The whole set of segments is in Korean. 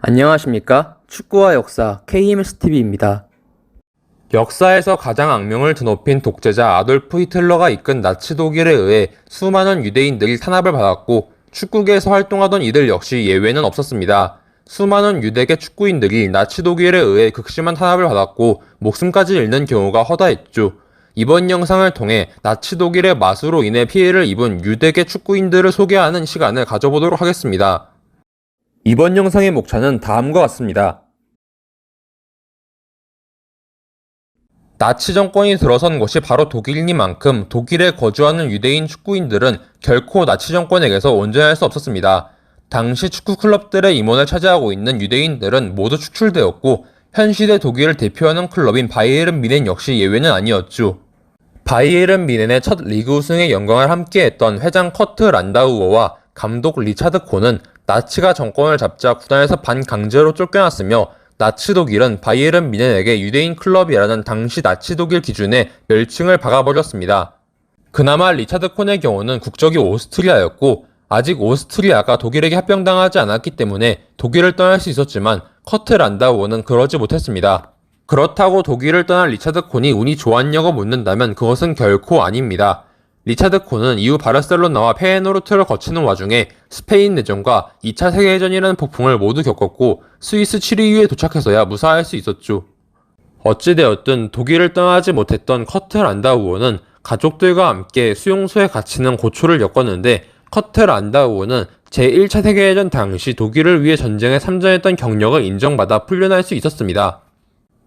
안녕하십니까? 축구와 역사 KMSTV입니다. 역사에서 가장 악명을 드높인 독재자 아돌프 히틀러가 이끈 나치 독일에 의해 수많은 유대인들이 탄압을 받았고 축구계에서 활동하던 이들 역시 예외는 없었습니다. 수많은 유대계 축구인들이 나치 독일에 의해 극심한 탄압을 받았고 목숨까지 잃는 경우가 허다했죠. 이번 영상을 통해 나치 독일의 맛으로 인해 피해를 입은 유대계 축구인들을 소개하는 시간을 가져보도록 하겠습니다. 이번 영상의 목차는 다음과 같습니다. 나치 정권이 들어선 것이 바로 독일이니만큼 독일에 거주하는 유대인 축구인들은 결코 나치 정권에게서 온전할 수 없었습니다. 당시 축구 클럽들의 임원을 차지하고 있는 유대인들은 모두 축출되었고 현 시대 독일을 대표하는 클럽인 바이에른 뮌헨 역시 예외는 아니었죠. 바이에른 뮌헨의 첫 리그 우승의 영광을 함께했던 회장 커트 란다우어와 감독 리차드 콘은 나치가 정권을 잡자 구단에서 반강제로 쫓겨났으며 나치 독일은 바이에른 뮌헨에게 유대인 클럽이라는 당시 나치 독일 기준에 멸칭을 박아버렸습니다. 그나마 리차드 콘의 경우는 국적이 오스트리아였고 아직 오스트리아가 독일에게 합병당하지 않았기 때문에 독일을 떠날 수 있었지만 커트 란다우어는 그러지 못했습니다. 그렇다고 독일을 떠난 리차드 콘이 운이 좋았냐고 묻는다면 그것은 결코 아닙니다. 리차드 콘은 이후 바르셀로나와 페예노르트를 거치는 와중에 스페인 내전과 2차 세계대전이라는 폭풍을 모두 겪었고 스위스 7위에 도착해서야 무사할 수 있었죠. 어찌되었든 독일을 떠나지 못했던 커트 란다우어는 가족들과 함께 수용소에 갇히는 고초를 겪었는데 커트 란다우어는 제1차 세계대전 당시 독일을 위해 전쟁에 참전했던 경력을 인정받아 풀려날 수 있었습니다.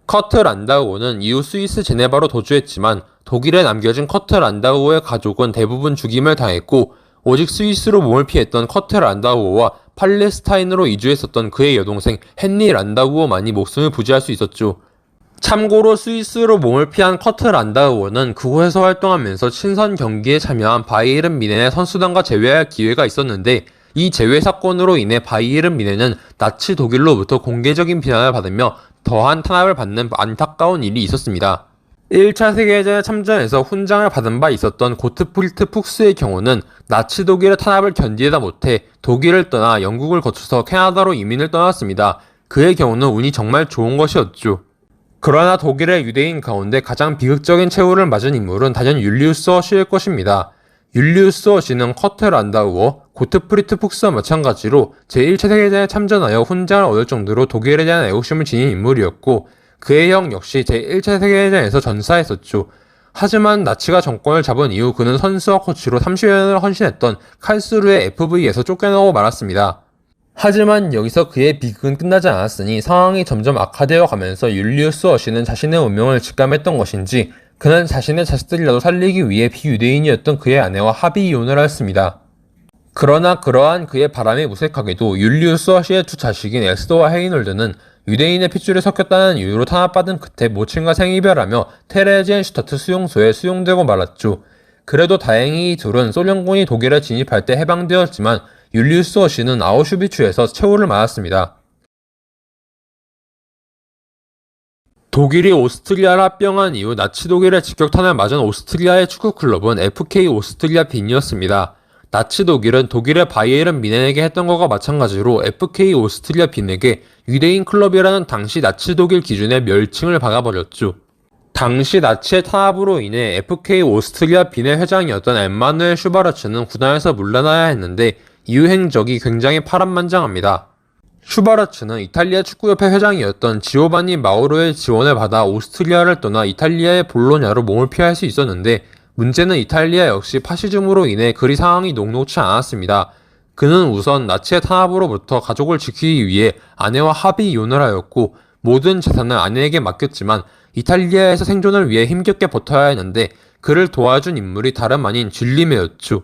커트 란다우어는 이후 스위스 제네바로 도주했지만 독일에 남겨진 커트 란다우어의 가족은 대부분 죽임을 당했고 오직 스위스로 몸을 피했던 커트 란다우어와 팔레스타인으로 이주했었던 그의 여동생 헨리 란다우어만이 목숨을 부지할 수 있었죠. 참고로 스위스로 몸을 피한 커트 란다우어는 그곳에서 활동하면서 친선 경기에 참여한 바이에른 뮌헨의 선수단과 재회할 기회가 있었는데 이 재회 사건으로 인해 바이에른 뮌헨은 나치 독일로부터 공개적인 비난을 받으며 더한 탄압을 받는 안타까운 일이 있었습니다. 1차 세계대전에 참전해서 훈장을 받은 바 있었던 고트프리트 푹스의 경우는 나치 독일의 탄압을 견디다 못해 독일을 떠나 영국을 거쳐서 캐나다로 이민을 떠났습니다. 그의 경우는 운이 정말 좋은 것이었죠. 그러나 독일의 유대인 가운데 가장 비극적인 최후를 맞은 인물은 단연 율리우스 허시일 것입니다. 율리우스 허시는 커트 란다우어, 고트프리트 푹스와 마찬가지로 제1차 세계대전에 참전하여 훈장을 얻을 정도로 독일에 대한 애국심을 지닌 인물이었고 그의 형 역시 제1차 세계대전에서 전사했었죠. 하지만 나치가 정권을 잡은 이후 그는 선수와 코치로 30여 년을 헌신했던 칼스루의 FV에서 쫓겨나고 말았습니다. 하지만 여기서 그의 비극은 끝나지 않았으니 상황이 점점 악화되어 가면서 율리우스 허시는 자신의 운명을 직감했던 것인지 그는 자신의 자식들이라도 살리기 위해 비유대인이었던 그의 아내와 합의 이혼을 하였습니다. 그러나 그러한 그의 바람이 무색하게도 율리우스 허시의 두 자식인 에스더와 헤이놀드는 유대인의 핏줄이 섞였다는 이유로 탄압받은 끝에 모친과 생이별하며 테레지엔슈타트 수용소에 수용되고 말았죠. 그래도 다행히 이 둘은 소련군이 독일에 진입할 때 해방되었지만 율리우스 허시는 아우슈비츠에서 최후를 맞았습니다. 독일이 오스트리아를 합병한 이후 나치 독일의 직격탄을 맞은 오스트리아의 축구클럽은 FK 오스트리아 빈이었습니다. 나치 독일은 독일의 바이에른 뮌헨에게 했던 것과 마찬가지로 FK 오스트리아 빈에게 유대인 클럽이라는 당시 나치 독일 기준의 멸칭을 박아버렸죠. 당시 나치의 탄압으로 인해 FK 오스트리아 빈의 회장이었던 엠마누엘 슈바르츠는 구단에서 물러나야 했는데 이후 행적이 굉장히 파란만장합니다. 슈바르츠는 이탈리아 축구협회 회장이었던 지오바니 마우로의 지원을 받아 오스트리아를 떠나 이탈리아의 볼로냐로 몸을 피할 수 있었는데 문제는 이탈리아 역시 파시즘으로 인해 그리 상황이 녹록치 않았습니다. 그는 우선 나치의 탄압으로부터 가족을 지키기 위해 아내와 합의 이혼을 하였고 모든 재산을 아내에게 맡겼지만 이탈리아에서 생존을 위해 힘겹게 버텨야 했는데 그를 도와준 인물이 다름 아닌 줄리메였죠.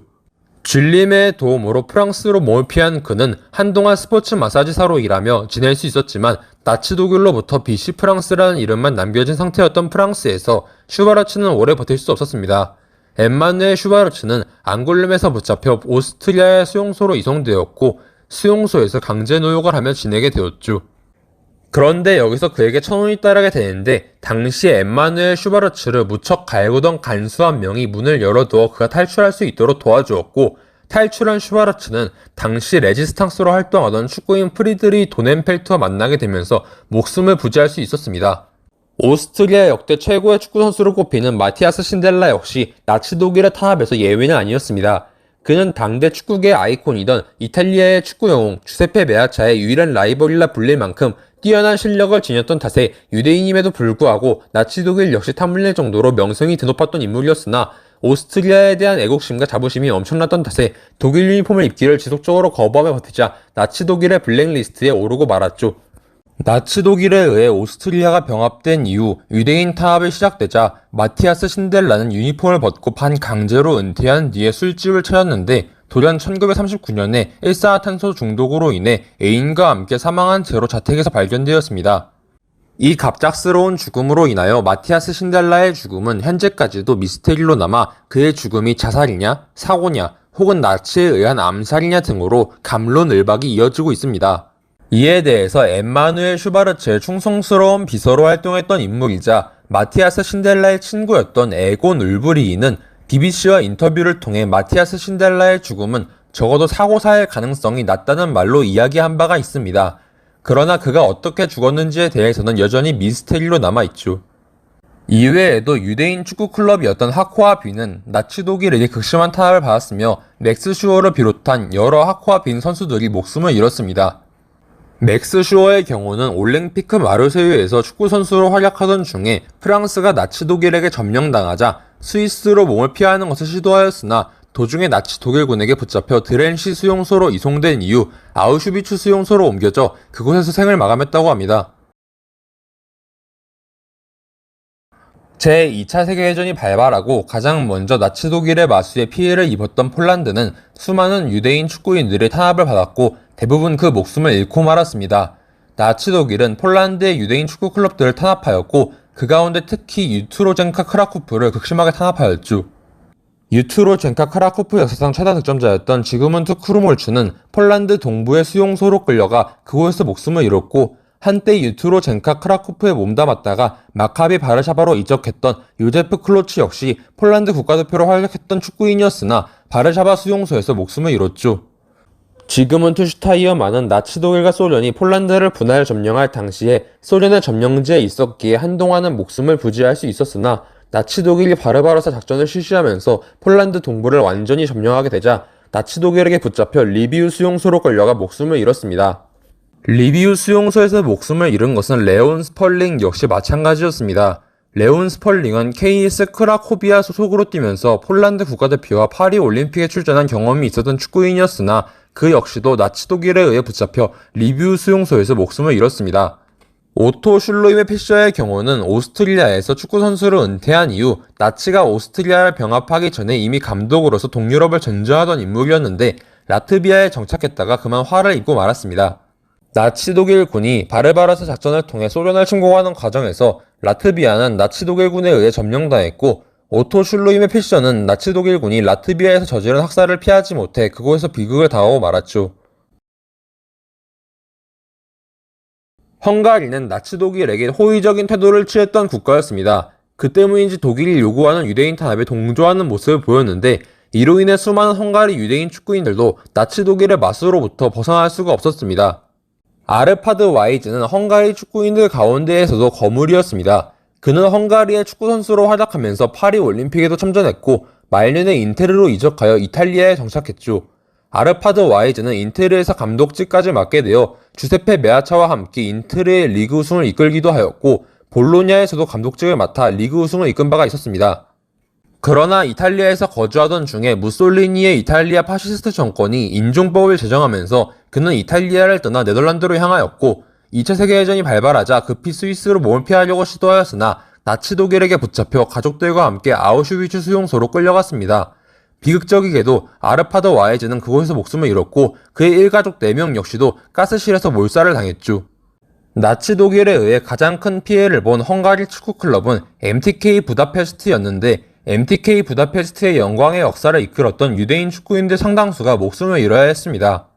줄리메의 도움으로 프랑스로 몸을 피한 그는 한동안 스포츠 마사지사로 일하며 지낼 수 있었지만 나치 독일로부터 비시 프랑스라는 이름만 남겨진 상태였던 프랑스에서 슈바르츠는 오래 버틸 수 없었습니다. 엠마누엘 슈바르츠는 앙굴렘에서 붙잡혀 오스트리아의 수용소로 이송되었고 수용소에서 강제 노역을 하며 지내게 되었죠. 그런데 여기서 그에게 천운이 따르게 되는데 당시 엠마누엘 슈바르츠를 무척 갈구던 간수 한 명이 문을 열어두어 그가 탈출할 수 있도록 도와주었고 탈출한 슈바르츠는 당시 레지스탕스로 활동하던 축구인 프리드리 도넨펠트와 만나게 되면서 목숨을 부지할 수 있었습니다. 오스트리아 역대 최고의 축구 선수로 꼽히는 마티아스 신델라 역시 나치 독일의 탄압에서 예외는 아니었습니다. 그는 당대 축구계의 아이콘이던 이탈리아의 축구 영웅 주세페 메아차의 유일한 라이벌이라 불릴 만큼 뛰어난 실력을 지녔던 탓에 유대인임에도 불구하고 나치 독일 역시 탐낼 정도로 명성이 드높았던 인물이었으나 오스트리아에 대한 애국심과 자부심이 엄청났던 탓에 독일 유니폼을 입기를 지속적으로 거부하며 버티자 나치 독일의 블랙리스트에 오르고 말았죠. 나치 독일에 의해 오스트리아가 병합된 이후 유대인 타압이 시작되자 마티아스 신델라는 유니폼을 벗고 반강제로 은퇴한 뒤에 술집을 차렸는데 돌연 1939년에 일산화탄소 중독으로 인해 애인과 함께 사망한 채로 자택에서 발견되었습니다. 이 갑작스러운 죽음으로 인하여 마티아스 신델라의 죽음은 현재까지도 미스테리로 남아 그의 죽음이 자살이냐, 사고냐, 혹은 나치에 의한 암살이냐 등으로 갑론을박이 이어지고 있습니다. 이에 대해서 엠마누엘 슈바르츠의 충성스러운 비서로 활동했던 인물이자 마티아스 신델라의 친구였던 에곤 울브리히는 BBC와 인터뷰를 통해 마티아스 신델라의 죽음은 적어도 사고사일 가능성이 낮다는 말로 이야기한 바가 있습니다. 그러나 그가 어떻게 죽었는지에 대해서는 여전히 미스테리로 남아있죠. 이외에도 유대인 축구 클럽이었던 하코아 빈은 나치 독일에게 극심한 탄압을 받았으며 맥스 슈어를 비롯한 여러 하코아 빈 선수들이 목숨을 잃었습니다. 맥스 슈어의 경우는 올랭피크 마르세유에서 축구선수로 활약하던 중에 프랑스가 나치 독일에게 점령당하자 스위스로 몸을 피하는 것을 시도하였으나 도중에 나치 독일군에게 붙잡혀 드렌시 수용소로 이송된 이후 아우슈비츠 수용소로 옮겨져 그곳에서 생을 마감했다고 합니다. 제2차 세계대전이 발발하고 가장 먼저 나치 독일의 마수에 피해를 입었던 폴란드는 수많은 유대인 축구인들의 탄압을 받았고 대부분 그 목숨을 잃고 말았습니다. 나치 독일은 폴란드의 유대인 축구 클럽들을 탄압하였고 그 가운데 특히 유트로젠카 크라쿠프를 극심하게 탄압하였죠. 유트로젠카 크라쿠프 역사상 최다 득점자였던 지그문트 크루몰츠는 폴란드 동부의 수용소로 끌려가 그곳에서 목숨을 잃었고 한때 유트로젠카 크라쿠프에 몸담았다가 마카비 바르샤바로 이적했던 요제프 클로츠 역시 폴란드 국가대표로 활약했던 축구인이었으나 바르샤바 수용소에서 목숨을 잃었죠. 지그문트 슈타이어만은 나치 독일과 소련이 폴란드를 분할 점령할 당시에 소련의 점령지에 있었기에 한동안은 목숨을 부지할 수 있었으나 나치 독일이 바르바로사 작전을 실시하면서 폴란드 동부를 완전히 점령하게 되자 나치 독일에게 붙잡혀 리비우 수용소로 끌려가 목숨을 잃었습니다. 리비우 수용소에서 목숨을 잃은 것은 레온 스펄링 역시 마찬가지였습니다. 레온 스펄링은 KS 크라코비아 소속으로 뛰면서 폴란드 국가대표와 파리 올림픽에 출전한 경험이 있었던 축구인이었으나 그 역시도 나치 독일에 의해 붙잡혀 리비우 수용소에서 목숨을 잃었습니다. 오토 슐로임의 피셔의 경우는 오스트리아에서 축구선수로 은퇴한 이후 나치가 오스트리아를 병합하기 전에 이미 감독으로서 동유럽을 전전하던 인물이었는데 라트비아에 정착했다가 그만 화를 입고 말았습니다. 나치 독일군이 바르바로사 작전을 통해 소련을 침공하는 과정에서 라트비아는 나치 독일군에 의해 점령당했고 오토 슐로임의 피셔는 나치 독일군이 라트비아에서 저지른 학살을 피하지 못해 그곳에서 비극을 당하고 말았죠. 헝가리는 나치 독일에게 호의적인 태도를 취했던 국가였습니다. 그 때문인지 독일이 요구하는 유대인 탄압에 동조하는 모습을 보였는데 이로 인해 수많은 헝가리 유대인 축구인들도 나치 독일의 마수로부터 벗어날 수가 없었습니다. 아르파드 와이즈는 헝가리 축구인들 가운데에서도 거물이었습니다. 그는 헝가리의 축구선수로 활약하면서 파리 올림픽에도 참전했고 말년에 인테르로 이적하여 이탈리아에 정착했죠. 아르파드 와이즈는 인테르에서 감독직까지 맡게 되어 주세페 메아차와 함께 인테르의 리그 우승을 이끌기도 하였고 볼로냐에서도 감독직을 맡아 리그 우승을 이끈 바가 있었습니다. 그러나 이탈리아에서 거주하던 중에 무솔리니의 이탈리아 파시스트 정권이 인종법을 제정하면서 그는 이탈리아를 떠나 네덜란드로 향하였고 2차 세계대전이 발발하자 급히 스위스로 몸을 피하려고 시도하였으나 나치 독일에게 붙잡혀 가족들과 함께 아우슈비츠 수용소로 끌려갔습니다. 비극적이게도 아르파드 와이즈는 그곳에서 목숨을 잃었고 그의 일가족 4명 역시도 가스실에서 몰살을 당했죠. 나치 독일에 의해 가장 큰 피해를 본 헝가리 축구클럽은 MTK 부다페스트였는데 MTK 부다페스트의 영광의 역사를 이끌었던 유대인 축구인들 상당수가 목숨을 잃어야 했습니다.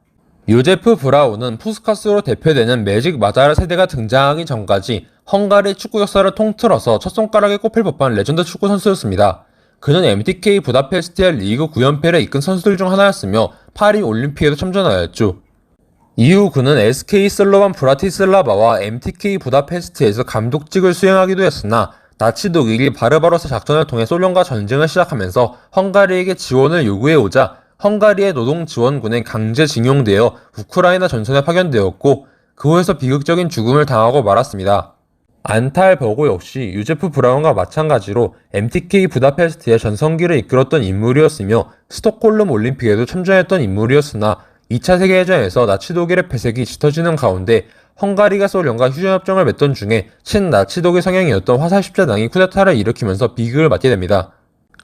요제프 브라운은 푸스카스로 대표되는 매직 마자르 세대가 등장하기 전까지 헝가리 축구 역사를 통틀어서 첫 손가락에 꼽힐 법한 레전드 축구 선수였습니다. 그는 MTK 부다페스트의 리그 9연패를 이끈 선수들 중 하나였으며 파리 올림픽에도 참전하였죠. 이후 그는 SK 슬로반 브라티슬라바와 MTK 부다페스트에서 감독직을 수행하기도 했으나 나치 독일이 바르바로사 작전을 통해 소련과 전쟁을 시작하면서 헝가리에게 지원을 요구해오자 헝가리의 노동지원군에 강제징용되어 우크라이나 전선에 파견되었고 그 후에서 비극적인 죽음을 당하고 말았습니다. 안탈 버고 역시 유제프 브라운과 마찬가지로 MTK 부다페스트의 전성기를 이끌었던 인물이었으며 스톡홀름 올림픽에도 참전했던 인물이었으나 2차 세계대전에서 나치 독일의 패색이 짙어지는 가운데 헝가리가 소련과 휴전협정을 맺던 중에 친나치 독일 성향이었던 화살십자당이 쿠데타를 일으키면서 비극을 맞게 됩니다.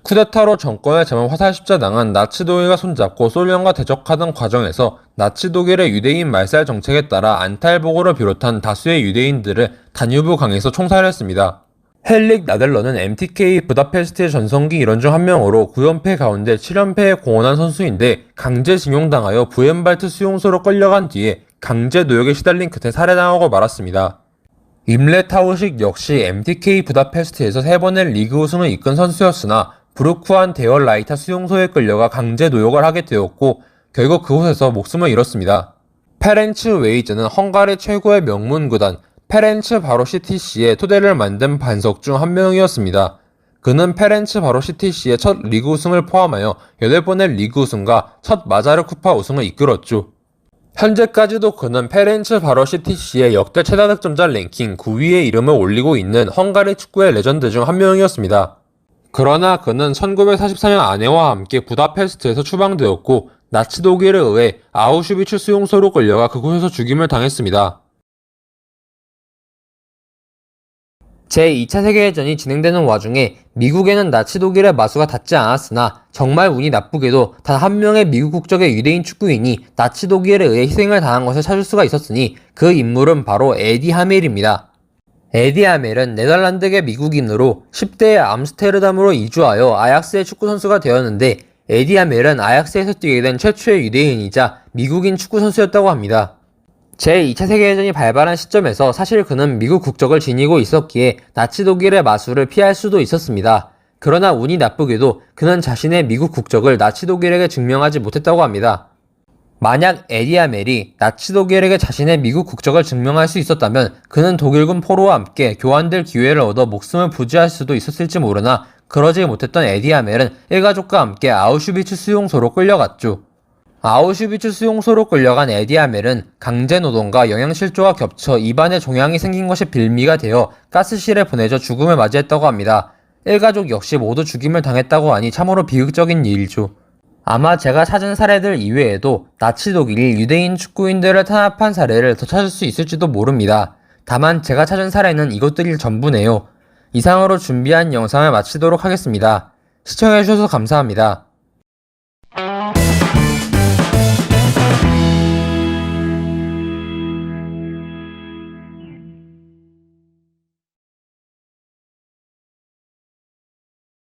쿠데타로 정권을 잡은 화살십자당은 나치 독일과 손잡고 소련과 대적하던 과정에서 나치 독일의 유대인 말살 정책에 따라 안탈보고를 비롯한 다수의 유대인들을 다뉴브 강에서 총살했습니다. 헬릭 나델러는 MTK 부다페스트의 전성기 일원 중 한 명으로 9연패 가운데 7연패에 공헌한 선수인데 강제징용당하여 부엔발트 수용소로 끌려간 뒤에 강제 노역에 시달린 끝에 살해당하고 말았습니다. 임레 타우식 역시 MTK 부다페스트에서 3번의 리그 우승을 이끈 선수였으나 브루크한 데얼라이타 수용소에 끌려가 강제 노역을 하게 되었고 결국 그곳에서 목숨을 잃었습니다. 페렌츠 웨이즈는 헝가리 최고의 명문 구단 페렌츠 바로시티시의 토대를 만든 반석 중 한 명이었습니다. 그는 페렌츠 바로시티시의 첫 리그 우승을 포함하여 8번의 리그 우승과 첫 마자르 쿠파 우승을 이끌었죠. 현재까지도 그는 페렌츠 바로시티시의 역대 최다 득점자 랭킹 9위에 이름을 올리고 있는 헝가리 축구의 레전드 중 한 명이었습니다. 그러나 그는 1944년 아내와 함께 부다페스트에서 추방되었고 나치 독일에 의해 아우슈비츠 수용소로 끌려가 그곳에서 죽임을 당했습니다. 제2차 세계대전이 진행되는 와중에 미국에는 나치 독일의 마수가 닿지 않았으나 정말 운이 나쁘게도 단 한 명의 미국 국적의 유대인 축구인이 나치 독일에 의해 희생을 당한 것을 찾을 수가 있었으니 그 인물은 바로 에디 하멜입니다. 에디 하멜은 네덜란드계 미국인으로 10대에 암스테르담으로 이주하여 아약스의 축구선수가 되었는데 에디 하멜은 아약스에서 뛰게 된 최초의 유대인이자 미국인 축구선수였다고 합니다. 제2차 세계대전이 발발한 시점에서 사실 그는 미국 국적을 지니고 있었기에 나치 독일의 마수를 피할 수도 있었습니다. 그러나 운이 나쁘게도 그는 자신의 미국 국적을 나치 독일에게 증명하지 못했다고 합니다. 만약 에디 하멜이 나치 독일에게 자신의 미국 국적을 증명할 수 있었다면 그는 독일군 포로와 함께 교환될 기회를 얻어 목숨을 부지할 수도 있었을지 모르나 그러지 못했던 에디 하멜은 일가족과 함께 아우슈비츠 수용소로 끌려갔죠. 아우슈비츠 수용소로 끌려간 에디 하멜은 강제노동과 영양실조와 겹쳐 입안에 종양이 생긴 것이 빌미가 되어 가스실에 보내져 죽음을 맞이했다고 합니다. 일가족 역시 모두 죽임을 당했다고 하니 참으로 비극적인 일이죠. 아마 제가 찾은 사례들 이외에도 나치 독일이 유대인 축구인들을 탄압한 사례를 더 찾을 수 있을지도 모릅니다. 다만 제가 찾은 사례는 이것들이 전부네요. 이상으로 준비한 영상을 마치도록 하겠습니다. 시청해주셔서 감사합니다.